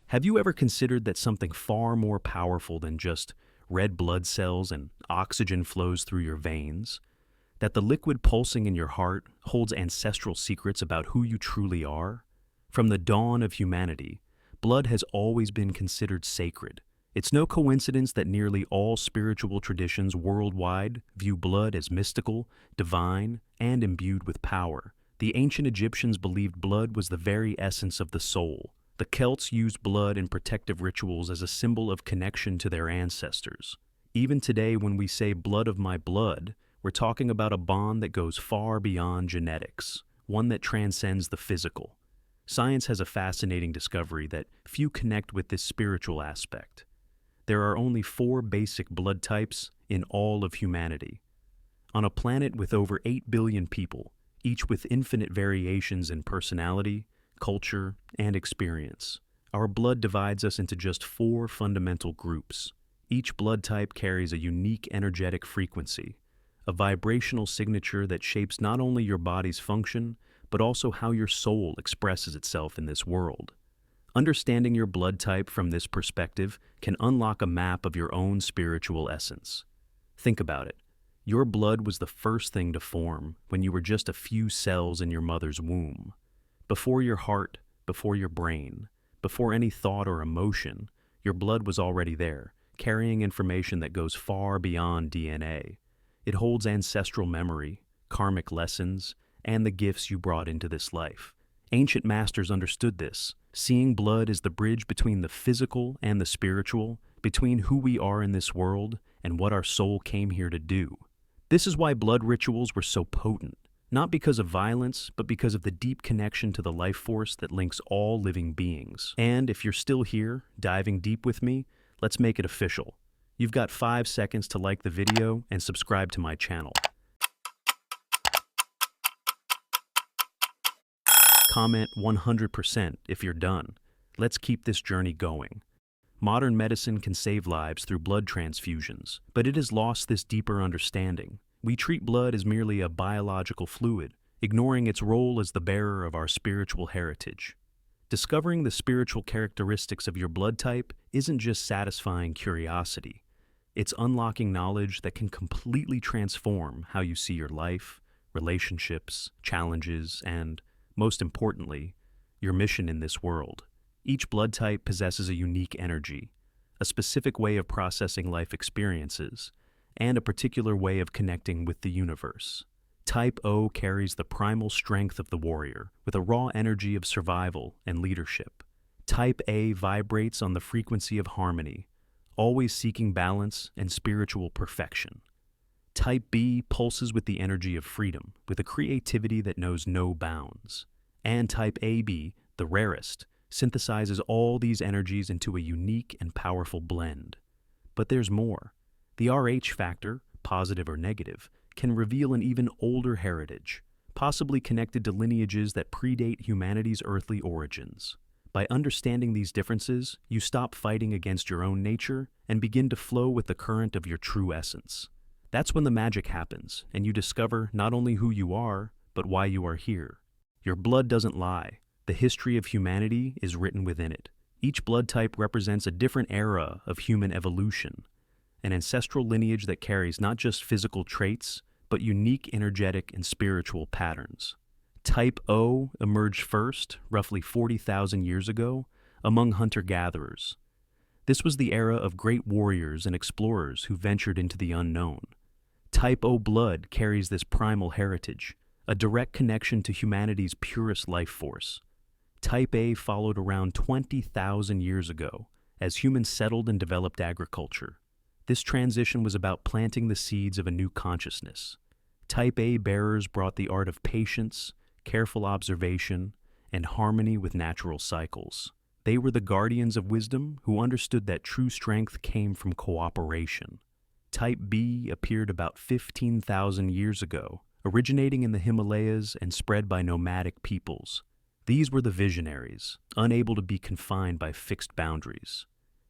Have you ever considered that something far more powerful than just red blood cells and oxygen flows through your veins? That the liquid pulsing in your heart holds ancestral secrets about who you truly are? From the dawn of humanity, blood has always been considered sacred. It's no coincidence that nearly all spiritual traditions worldwide view blood as mystical, divine, and imbued with power. The ancient Egyptians believed blood was the very essence of the soul. The Celts used blood in protective rituals as a symbol of connection to their ancestors. Even today, when we say blood of my blood, we're talking about a bond that goes far beyond genetics, one that transcends the physical. Science has a fascinating discovery that few connect with this spiritual aspect. There are only 4 basic blood types in all of humanity. On a planet with over 8 billion people, each with infinite variations in personality, culture, and experience, our blood divides us into just 4 fundamental groups. Each blood type carries a unique energetic frequency, a vibrational signature that shapes not only your body's function, but also how your soul expresses itself in this world. Understanding your blood type from this perspective can unlock a map of your own spiritual essence. Think about it. Your blood was the first thing to form when you were just a few cells in your mother's womb. Before your heart, before your brain, before any thought or emotion, your blood was already there, carrying information that goes far beyond DNA. It holds ancestral memory, karmic lessons, and the gifts you brought into this life. Ancient masters understood this, seeing blood as the bridge between the physical and the spiritual, between who we are in this world and what our soul came here to do. This is why blood rituals were so potent, not because of violence, but because of the deep connection to the life force that links all living beings. And if you're still here, diving deep with me, let's make it official. You've got 5 seconds to like the video and subscribe to my channel. Comment 100% if you're done. Let's keep this journey going. Modern medicine can save lives through blood transfusions, but it has lost this deeper understanding. We treat blood as merely a biological fluid, ignoring its role as the bearer of our spiritual heritage. Discovering the spiritual characteristics of your blood type isn't just satisfying curiosity. It's unlocking knowledge that can completely transform how you see your life, relationships, challenges, and, most importantly, your mission in this world. Each blood type possesses a unique energy, a specific way of processing life experiences, and a particular way of connecting with the universe. Type O carries the primal strength of the warrior, with a raw energy of survival and leadership. Type A vibrates on the frequency of harmony, always seeking balance and spiritual perfection. Type B pulses with the energy of freedom, with a creativity that knows no bounds. And Type AB, the rarest, synthesizes all these energies into a unique and powerful blend. But there's more. The RH factor, positive or negative, can reveal an even older heritage, possibly connected to lineages that predate humanity's earthly origins. By understanding these differences, you stop fighting against your own nature and begin to flow with the current of your true essence. That's when the magic happens, and you discover not only who you are, but why you are here. Your blood doesn't lie. The history of humanity is written within it. Each blood type represents a different era of human evolution, an ancestral lineage that carries not just physical traits, but unique energetic and spiritual patterns. Type O emerged first, roughly 40,000 years ago, among hunter-gatherers. This was the era of great warriors and explorers who ventured into the unknown. Type O blood carries this primal heritage, a direct connection to humanity's purest life force. Type A followed around 20,000 years ago, as humans settled and developed agriculture. This transition was about planting the seeds of a new consciousness. Type A bearers brought the art of patience, careful observation, and harmony with natural cycles. They were the guardians of wisdom who understood that true strength came from cooperation. Type B appeared about 15,000 years ago, originating in the Himalayas and spread by nomadic peoples. These were the visionaries, unable to be confined by fixed boundaries.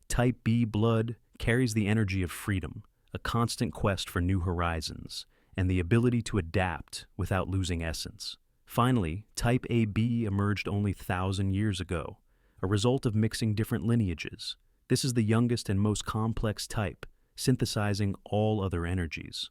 Type B blood carries the energy of freedom, a constant quest for new horizons, and the ability to adapt without losing essence. Finally, Type AB emerged only 1,000 years ago, a result of mixing different lineages. This is the youngest and most complex type, synthesizing all other energies.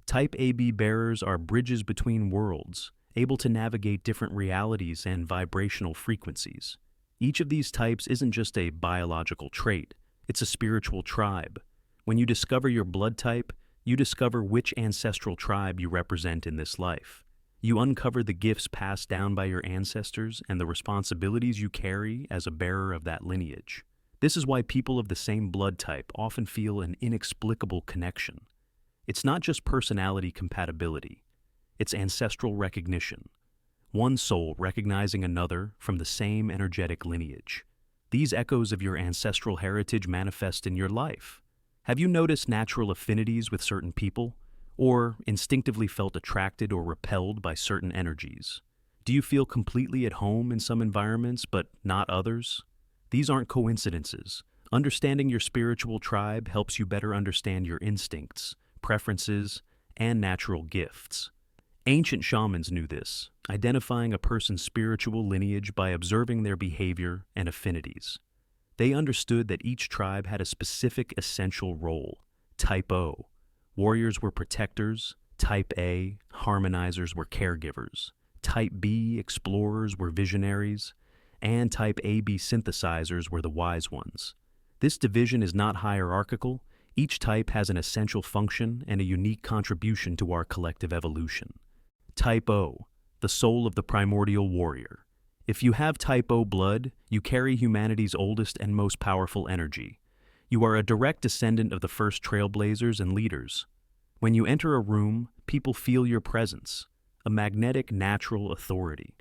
Type AB bearers are bridges between worlds, able to navigate different realities and vibrational frequencies. Each of these types isn't just a biological trait, it's a spiritual tribe. When you discover your blood type, you discover which ancestral tribe you represent in this life. You uncover the gifts passed down by your ancestors and the responsibilities you carry as a bearer of that lineage. This is why people of the same blood type often feel an inexplicable connection. It's not just personality compatibility, it's ancestral recognition. One soul recognizing another from the same energetic lineage. These echoes of your ancestral heritage manifest in your life. Have you noticed natural affinities with certain people, or instinctively felt attracted or repelled by certain energies? Do you feel completely at home in some environments but not others? These aren't coincidences. Understanding your spiritual tribe helps you better understand your instincts, preferences, and natural gifts. Ancient shamans knew this, identifying a person's spiritual lineage by observing their behavior and affinities. They understood that each tribe had a specific essential role. Type O, warriors were protectors. Type A, harmonizers were caregivers. Type B, explorers were visionaries. And Type AB synthesizers were the wise ones. This division is not hierarchical. Each type has an essential function and a unique contribution to our collective evolution. Type O, the soul of the primordial warrior. If you have Type O blood, you carry humanity's oldest and most powerful energy. You are a direct descendant of the first trailblazers and leaders. When you enter a room, people feel your presence, a magnetic natural authority.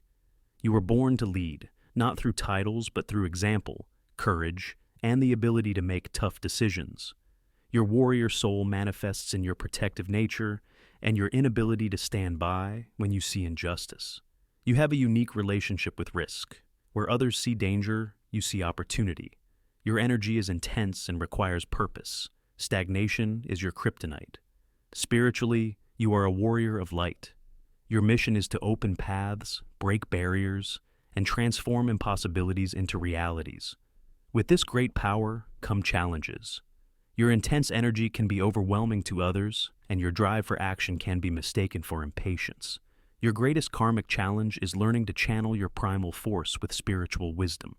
You were born to lead, not through titles but through example, courage, and the ability to make tough decisions. Your warrior soul manifests in your protective nature and your inability to stand by when you see injustice. You have a unique relationship with risk. Where others see danger, you see opportunity. Your energy is intense and requires purpose. Stagnation is your kryptonite. Spiritually, you are a warrior of light. Your mission is to open paths, break barriers, and transform impossibilities into realities. With this great power come challenges. Your intense energy can be overwhelming to others, and your drive for action can be mistaken for impatience. Your greatest karmic challenge is learning to channel your primal force with spiritual wisdom,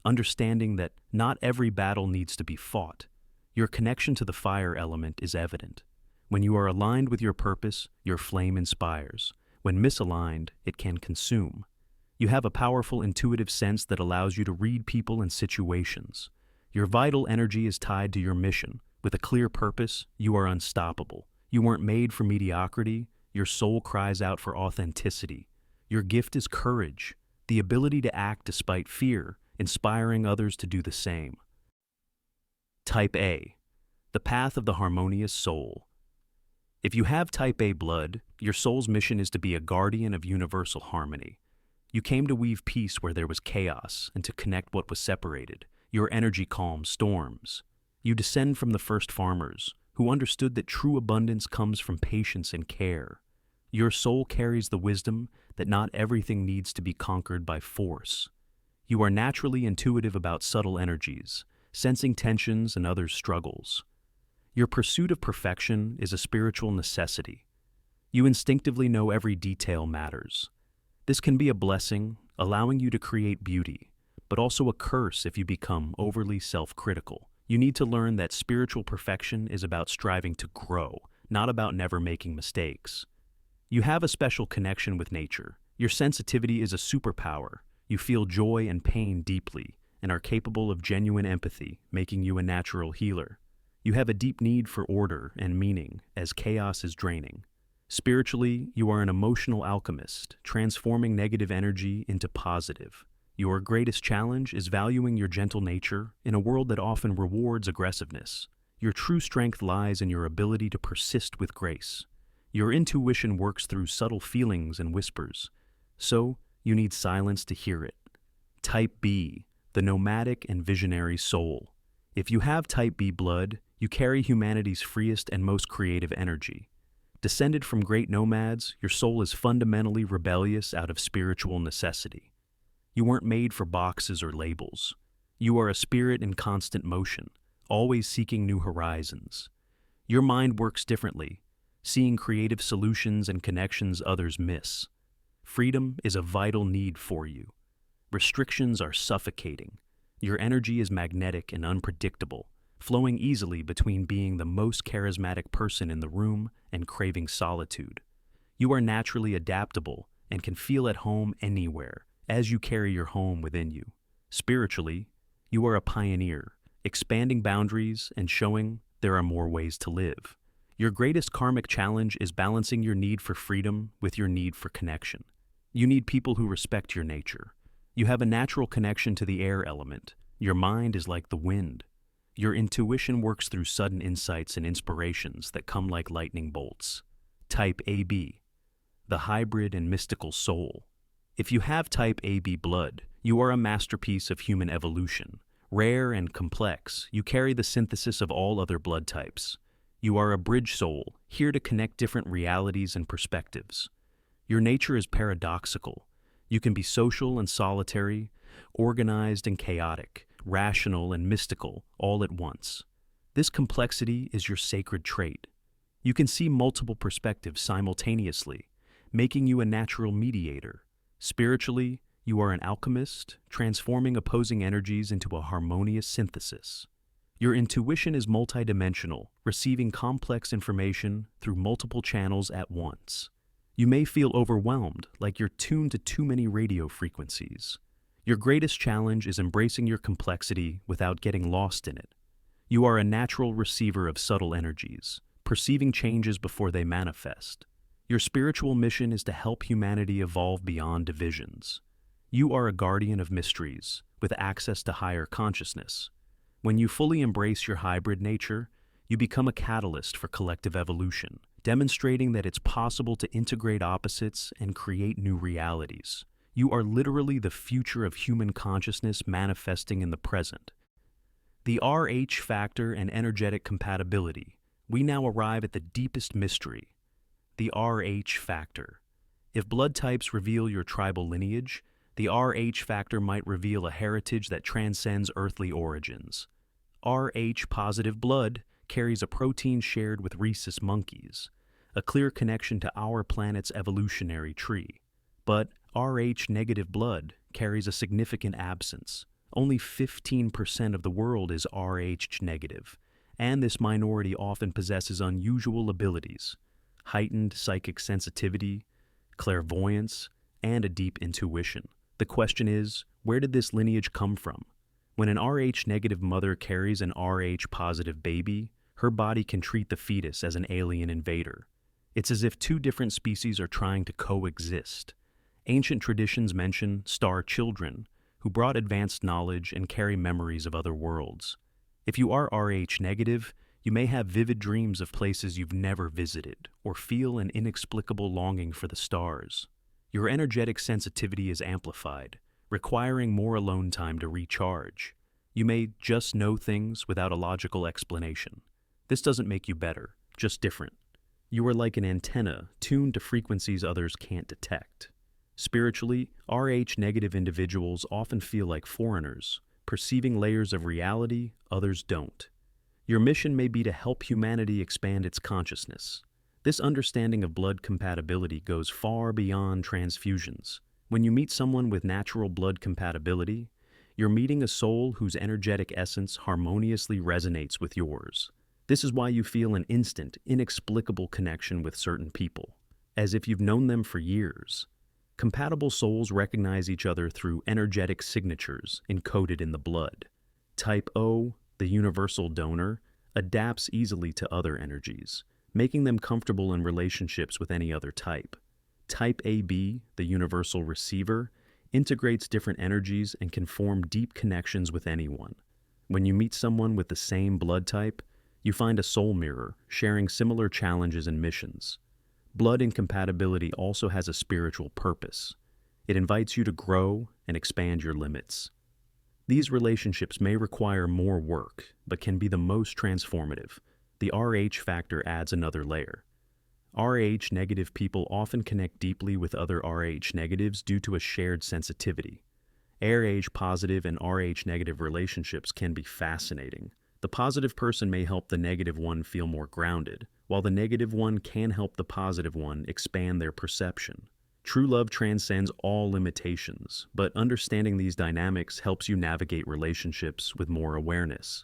understanding that not every battle needs to be fought. Your connection to the fire element is evident. When you are aligned with your purpose, your flame inspires. When misaligned, it can consume. You have a powerful intuitive sense that allows you to read people and situations. Your vital energy is tied to your mission. With a clear purpose, you are unstoppable. You weren't made for mediocrity. Your soul cries out for authenticity. Your gift is courage, the ability to act despite fear, inspiring others to do the same. Type A, the path of the harmonious soul. If you have Type A blood, your soul's mission is to be a guardian of universal harmony. You came to weave peace where there was chaos and to connect what was separated. Your energy calms storms. You descend from the first farmers, who understood that true abundance comes from patience and care. Your soul carries the wisdom that not everything needs to be conquered by force. You are naturally intuitive about subtle energies, sensing tensions and others' struggles. Your pursuit of perfection is a spiritual necessity. You instinctively know every detail matters. This can be a blessing, allowing you to create beauty, but also a curse if you become overly self-critical. You need to learn that spiritual perfection is about striving to grow, not about never making mistakes. You have a special connection with nature. Your sensitivity is a superpower. You feel joy and pain deeply and are capable of genuine empathy, making you a natural healer. You have a deep need for order and meaning as chaos is draining. Spiritually, you are an emotional alchemist, transforming negative energy into positive. Your greatest challenge is valuing your gentle nature in a world that often rewards aggressiveness. Your true strength lies in your ability to persist with grace. Your intuition works through subtle feelings and whispers, so you need silence to hear it. Type B, the nomadic and visionary soul. If you have Type B blood, you carry humanity's freest and most creative energy. Descended from great nomads, your soul is fundamentally rebellious out of spiritual necessity. You weren't made for boxes or labels. You are a spirit in constant motion, always seeking new horizons. Your mind works differently, seeing creative solutions and connections others miss. Freedom is a vital need for you. Restrictions are suffocating. Your energy is magnetic and unpredictable, flowing easily between being the most charismatic person in the room and craving solitude. You are naturally adaptable and can feel at home anywhere as you carry your home within you. Spiritually, you are a pioneer, expanding boundaries and showing there are more ways to live. Your greatest karmic challenge is balancing your need for freedom with your need for connection. You need people who respect your nature. You have a natural connection to the air element. Your mind is like the wind. Your intuition works through sudden insights and inspirations that come like lightning bolts. Type AB, the hybrid and mystical soul. If you have type AB blood, you are a masterpiece of human evolution. Rare and complex, you carry the synthesis of all other blood types. You are a bridge soul, here to connect different realities and perspectives. Your nature is paradoxical. You can be social and solitary, organized and chaotic, rational and mystical, all at once. This complexity is your sacred trait. You can see multiple perspectives simultaneously, making you a natural mediator. Spiritually, you are an alchemist, transforming opposing energies into a harmonious synthesis. Your intuition is multidimensional, receiving complex information through multiple channels at once. You may feel overwhelmed, like you're tuned to too many radio frequencies. Your greatest challenge is embracing your complexity without getting lost in it. You are a natural receiver of subtle energies, perceiving changes before they manifest. Your spiritual mission is to help humanity evolve beyond divisions. You are a guardian of mysteries, with access to higher consciousness. When you fully embrace your hybrid nature, you become a catalyst for collective evolution, demonstrating that it's possible to integrate opposites and create new realities. You are literally the future of human consciousness manifesting in the present. The RH factor and energetic compatibility. We now arrive at the deepest mystery, the RH factor. If blood types reveal your tribal lineage, the RH factor might reveal a heritage that transcends earthly origins. Rh-positive blood carries a protein shared with rhesus monkeys, a clear connection to our planet's evolutionary tree. But Rh-negative blood carries a significant absence. Only 15% of the world is Rh-negative, and this minority often possesses unusual abilities, heightened psychic sensitivity, clairvoyance, and a deep intuition. The question is, where did this lineage come from? When an Rh-negative mother carries an Rh-positive baby, her body can treat the fetus as an alien invader. It's as if two different species are trying to coexist. Ancient traditions mention star children, who brought advanced knowledge and carry memories of other worlds. If you are Rh-negative, you may have vivid dreams of places you've never visited, or feel an inexplicable longing for the stars. Your energetic sensitivity is amplified, requiring more alone time to recharge. You may just know things without a logical explanation. This doesn't make you better, just different. You are like an antenna tuned to frequencies others can't detect. Spiritually, Rh-negative individuals often feel like foreigners, perceiving layers of reality others don't. Your mission may be to help humanity expand its consciousness. This understanding of blood compatibility goes far beyond transfusions. When you meet someone with natural blood compatibility, you're meeting a soul whose energetic essence harmoniously resonates with yours. This is why you feel an instant, inexplicable connection with certain people, as if you've known them for years. Compatible souls recognize each other through energetic signatures encoded in the blood. Type O, the universal donor, adapts easily to other energies, making them comfortable in relationships with any other type. Type AB, the universal receiver, integrates different energies and can form deep connections with anyone. When you meet someone with the same blood type, you find a soul mirror, sharing similar challenges and missions. Blood incompatibility also has a spiritual purpose. It invites you to grow and expand your limits. These relationships may require more work, but can be the most transformative. The Rh factor adds another layer. Rh-negative people often connect deeply with other Rh-negatives due to a shared sensitivity. Rh positive and Rh negative relationships can be fascinating. The positive person may help the negative one feel more grounded, while the negative one can help the positive one expand their perception. True love transcends all limitations, but understanding these dynamics helps you navigate relationships with more awareness.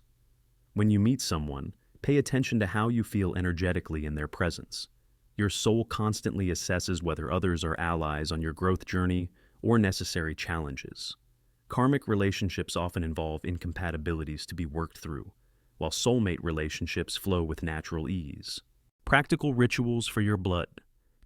When you meet someone, pay attention to how you feel energetically in their presence. Your soul constantly assesses whether others are allies on your growth journey or necessary challenges. Karmic relationships often involve incompatibilities to be worked through, while soulmate relationships flow with natural ease. Practical rituals for your blood.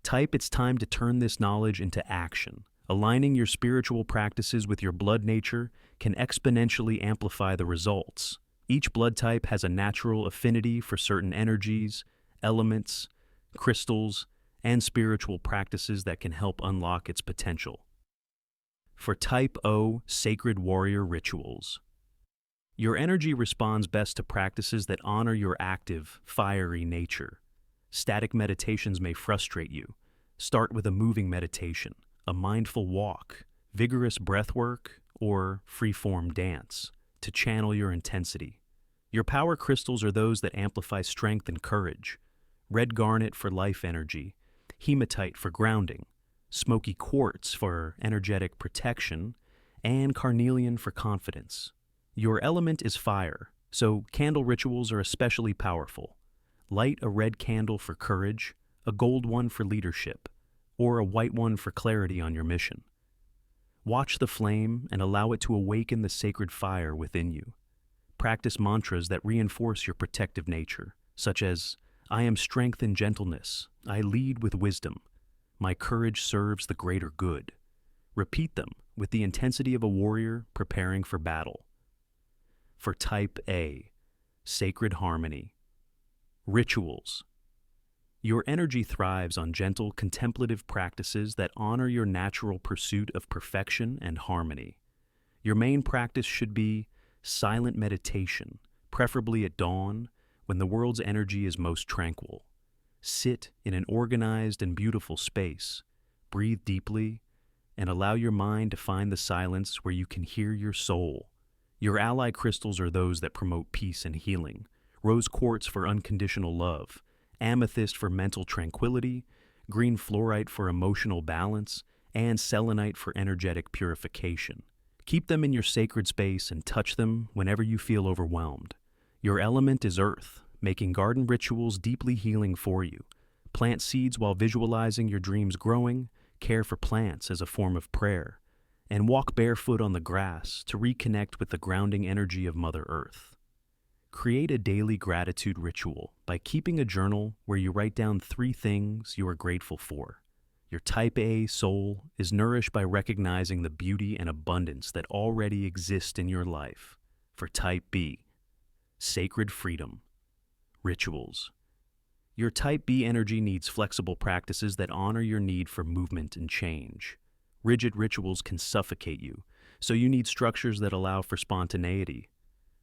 Type it's time to turn this knowledge into action. Aligning your spiritual practices with your blood nature can exponentially amplify the results. Each blood type has a natural affinity for certain energies, elements, crystals, and spiritual practices that can help unlock its potential. For Type O, sacred warrior rituals. Your energy responds best to practices that honor your active, fiery nature. Static meditations may frustrate you. Start with a moving meditation, a mindful walk, vigorous breath work, or free-form dance to channel your intensity. Your power crystals are those that amplify strength and courage. Red garnet for life energy, hematite for grounding, smoky quartz for energetic protection, and carnelian for confidence. Your element is fire, so candle rituals are especially powerful. Light a red candle for courage, a gold one for leadership, or a white one for clarity on your mission. Watch the flame and allow it to awaken the sacred fire within you. Practice mantras that reinforce your protective nature, such as, I am strength and gentleness, I lead with wisdom, my courage serves the greater good. Repeat them with the intensity of a warrior preparing for battle. For Type A, sacred harmony. Rituals. Your energy thrives on gentle, contemplative practices that honor your natural pursuit of perfection and harmony. Your main practice should be silent meditation, preferably at dawn, when the world's energy is most tranquil. Sit in an organized and beautiful space, breathe deeply, and allow your mind to find the silence where you can hear your soul. Your ally crystals are those that promote peace and healing. Rose quartz for unconditional love, amethyst for mental tranquility, green fluorite for emotional balance, and selenite for energetic purification. Keep them in your sacred space and touch them whenever you feel overwhelmed. Your element is earth, making garden rituals deeply healing for you. Plant seeds while visualizing your dreams growing, care for plants as a form of prayer, and walk barefoot on the grass to reconnect with the grounding energy of Mother Earth. Create a daily gratitude ritual by keeping a journal where you write down 3 things you are grateful for. Your Type A soul is nourished by recognizing the beauty and abundance that already exist in your life. For Type B, sacred freedom. Rituals. Your Type B energy needs flexible practices that honor your need for movement and change. Rigid rituals can suffocate you, so you need structures that allow for spontaneity.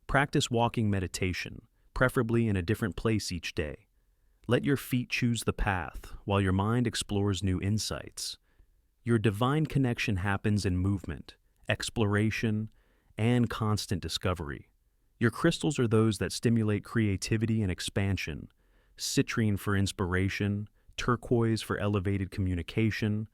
Practice walking meditation, preferably in a different place each day. Let your feet choose the path while your mind explores new insights. Your divine connection happens in movement, exploration, and constant discovery. Your crystals are those that stimulate creativity and expansion. Citrine for inspiration, turquoise for elevated communication,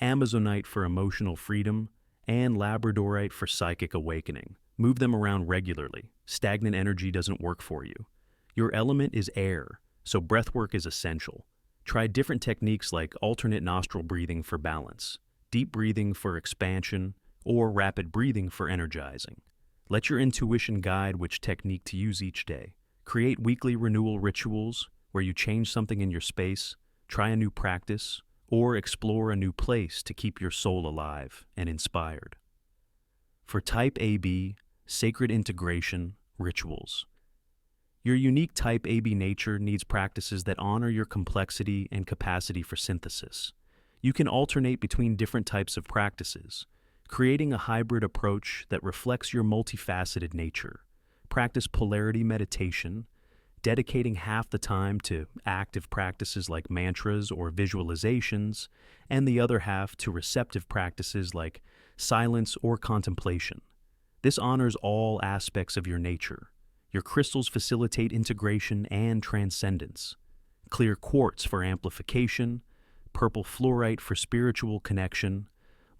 amazonite for emotional freedom, and labradorite for psychic awakening. Move them around regularly. Stagnant energy doesn't work for you. Your element is air, so breathwork is essential. Try different techniques like alternate nostril breathing for balance, deep breathing for expansion, or rapid breathing for energizing. Let your intuition guide which technique to use each day. Create weekly renewal rituals where you change something in your space, try a new practice, or explore a new place to keep your soul alive and inspired. For Type AB, sacred integration rituals. Your unique Type AB nature needs practices that honor your complexity and capacity for synthesis. You can alternate between different types of practices, creating a hybrid approach that reflects your multifaceted nature. Practice polarity meditation, dedicating half the time to active practices like mantras or visualizations, and the other half to receptive practices like silence, or contemplation. This honors all aspects of your nature. Your crystals facilitate integration and transcendence. Clear quartz for amplification, purple fluorite for spiritual connection,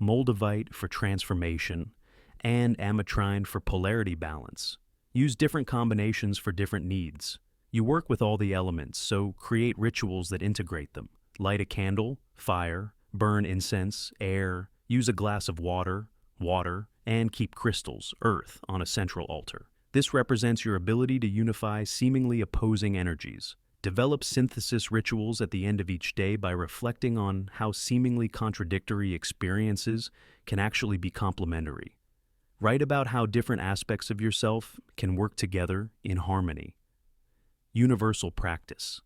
moldavite for transformation, and ametrine for polarity balance. Use different combinations for different needs. You work with all the elements, so create rituals that integrate them. Light a candle, fire, burn incense, air, use a glass of water, and keep crystals, earth, on a central altar. This represents your ability to unify seemingly opposing energies. Develop synthesis rituals at the end of each day by reflecting on how seemingly contradictory experiences can actually be complementary. Write about how different aspects of yourself can work together in harmony. Universal practice,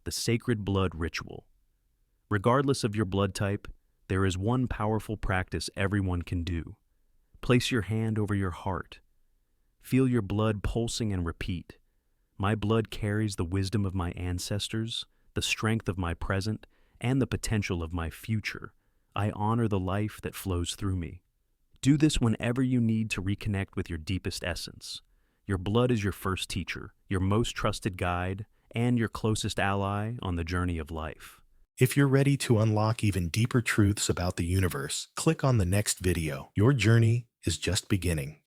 the sacred blood ritual. Regardless of your blood type, there is one powerful practice everyone can do. Place your hand over your heart. Feel your blood pulsing and repeat. My blood carries the wisdom of my ancestors, the strength of my present, and the potential of my future. I honor the life that flows through me. Do this whenever you need to reconnect with your deepest essence. Your blood is your first teacher, your most trusted guide, and your closest ally on the journey of life. If you're ready to unlock even deeper truths about the universe, click on the next video. Your journey is just beginning.